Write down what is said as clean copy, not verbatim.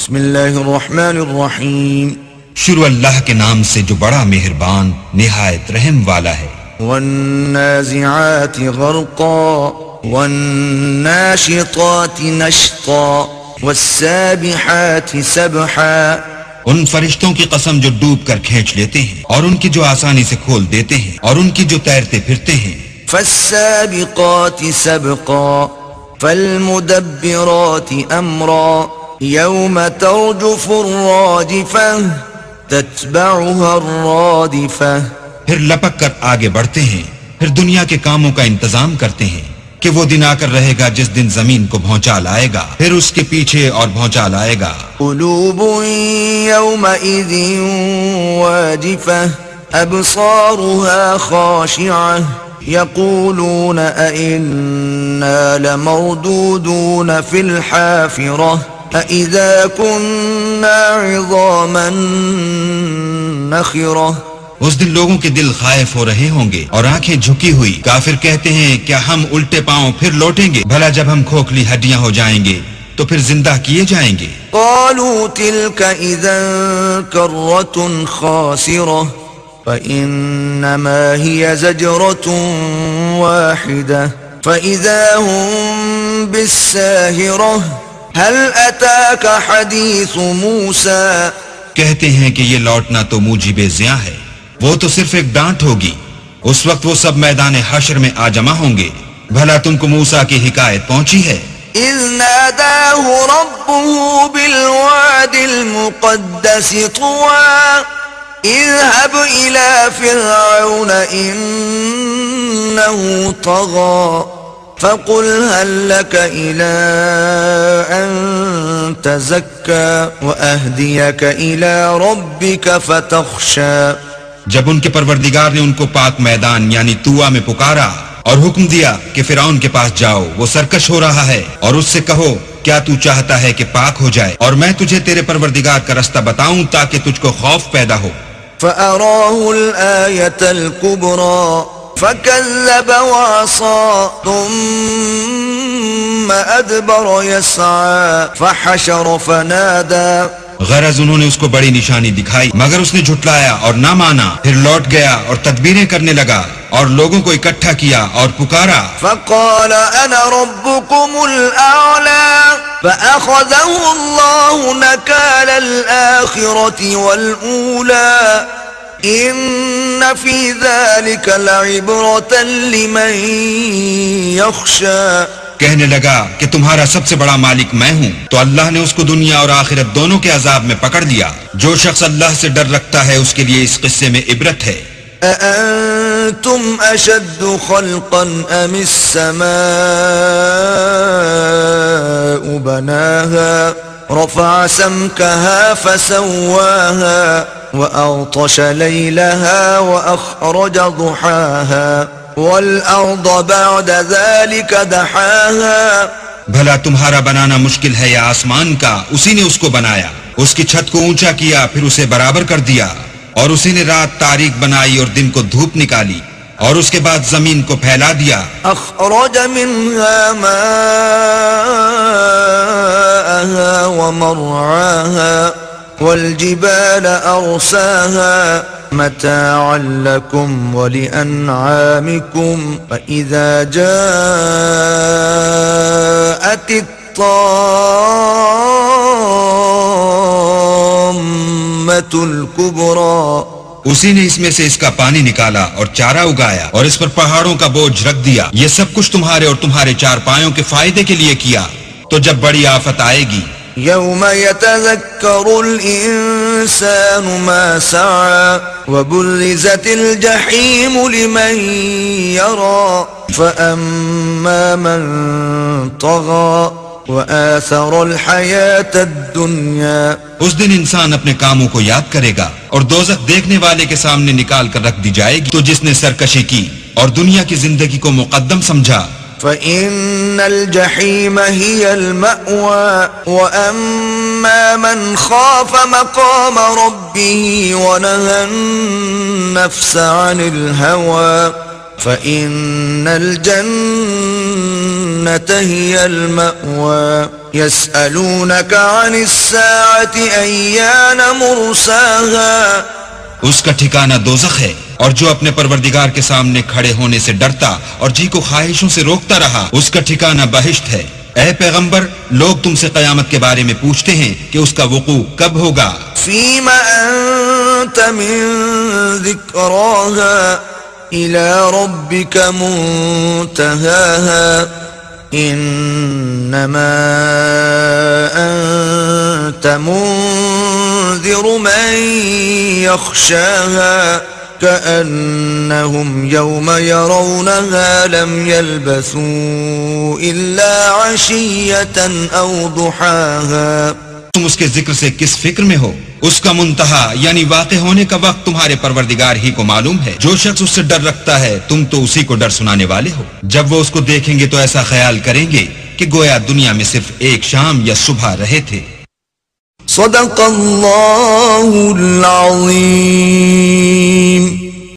بسم اللہ الرحمن الرحیم شروع اللہ کے نام سے جو بڑا مہربان نہایت رحم والا ہے. والنازعات غرقا والناشطات نشطا والسابحات سبحا. ان فرشتوں کی قسم جو ڈوب کر کھینچ لیتے ہیں اور ان کی جو آسانی سے کھول دیتے ہیں اور ان کی جو تیرتے پھرتے ہیں. فالسابقات سبقا فالمدبرات امرا يوم ترجف الراجفة تتبعها الرادفة. پھر لپک کر آگے بڑھتے ہیں، پھر دنیا کے کاموں کا انتظام کرتے ہیں کہ وہ دن آ کر رہے گا جس دن زمین کو بھونچال آئے گا، پھر اس کے پیچھے اور بھونچال آئے گا. قلوب يومئذ واجفة أبصارها خاشعة يقولون أئنا لمردودون في الحافرة أإذا كنا عظاما نخرة. اس دن لوگوں کے دل خائف ہو رہے ہوں گے اور آنکھیں جھکی ہوئی. کافر کہتے ہیں کیا ہم الٹے پاؤں پھر لوٹیں گے؟ بھلا جب ہم کھوکھلی ہڈیاں ہو جائیں گے تو پھر زندہ کیے جائیں گے. قالوا تلك إذا كرة خاسرة فإنما هي زجرة واحدة فإذا هم بالساهرة هل أتاك حديث موسى. کہتے ہیں کہ یہ لوٹنا تو موجب زیاں ہے، وہ تو صرف ایک ڈانٹ ہوگی. اس وقت وہ سب میدان حشر میں آ جمع ہوں گے. بھلا تم کو موسیٰ کی حکایت پہنچی ہے؟ اذ ناداه ربه بالواد المقدس طوى اذهب الى فرعون انه طغى فقل هل لك إلى أن تزكى وأهديك إلى ربك فتخشى. جب ان کے پروردگار نے ان کو پاک میدان یعنی طویٰ میں پکارا اور حکم دیا کہ فرعون کے پاس جاؤ، وہ سرکش ہو رہا ہے، اور اس سے کہو کیا تو چاہتا ہے کہ پاک ہو جائے اور میں تجھے تیرے پروردگار کا رستہ بتاؤں تاکہ تجھ کو خوف پیدا ہو. فأراه الآية الكبرى فكذب وعصى ثم أدبر يسعى فحشر فنادى. غرض انہوں نے اس کو بڑی نشانی دکھائی مگر اس نے جھٹلایا اور نہ مانا. پھر لوٹ گیا اور تدبیریں کرنے لگا اور لوگوں کو اکٹھا کیا اور پکارا. فقال انا ربكم الاعلى فاخذه الله نكال الاخرة والاولى ان في ذلك لعبرة لمن يخشى. کہنے لگا کہ تمہارا سب سے بڑا مالک میں ہوں. تو اللہ نے اس کو دنیا اور آخرت دونوں کے عذاب میں پکڑ لیا. جو شخص اللہ سے ڈر رکھتا ہے اس کے لیے اس قصے میں عبرت ہے. أأنتم أشد خلقا أم السماء بناها رفع سمكها فسواها وأغطش ليلها وأخرج ضحاها والأرض بعد ذلك دحاها. بھلا تمہارا بنانا مشکل ہے یا آسمان کا؟ اسی نے اس کو بنایا، اس کی چھت کو اونچا کیا، پھر اسے برابر کر دیا، اور اسی نے رات تاریک بنائی اور دن کو دھوپ نکالی، اور اس کے بعد زمین کو پھیلا دیا. اخرج منها ماءها ومرعاها والجبال ارساها متاعا لكم ولأنعامكم فإذا جاءت الطامة الكبرى. اسی نے اس میں سے اس کا پانی نکالا اور چارہ اگایا اور اس پر پہاڑوں کا بوجھ رکھ دیا. یہ سب کچھ تمہارے اور تمہارے چار پایوں کے فائدے کے لیے کیا. تو جب بڑی آفت آئے گی يوم يتذكر الإنسان ما سعى وبرزت الجحيم لمن يرى فأما من طغى وآثر الحياة الدنيا. اس دن انسان اپنے کاموں کو یاد کرے گا اور دوزخ دیکھنے والے کے سامنے نکال کر رکھ دی جائے گی. تو جس نے سرکشی کی اور دنیا کی زندگی کو مقدم سمجھا فإن الجحيم هي المأوى وأما من خاف مقام ربه ونهى النفس عن الهوى فإن الجنة هي المأوى يسألونك عن الساعة أيان مرساها اس کا ٹھکانہ دوزخ ہے، اور جو اپنے پروردگار کے سامنے کھڑے ہونے سے ڈرتا اور جی کو خواہشوں سے روکتا رہا اس کا ٹھکانہ بہشت ہے۔ اے پیغمبر، لوگ تم سے قیامت کے بارے میں پوچھتے ہیں کہ اس کا وقوع کب ہوگا۔ فيما أنت من ذكراها إلى ربك منتهاها إنما أنت منذر من يخشاها كأنهم يوم يرونها لم يلبثوا إلا عشية أو ضحاها۔ تم اس کے ذکر سے کس فکر میں ہو؟ اس کا منتہا یعنی واقع ہونے کا وقت تمہارے پروردگار ہی کو معلوم ہے۔ جو شخص اس سے ڈر رکھتا ہے تم تو اسی کو ڈر سنانے والے ہو۔ جب وہ اس کو دیکھیں گے تو ایسا خیال کریں گے کہ گویا دنیا میں صرف ایک شام یا صبح رہے تھے۔ صدق اللہ العظیم۔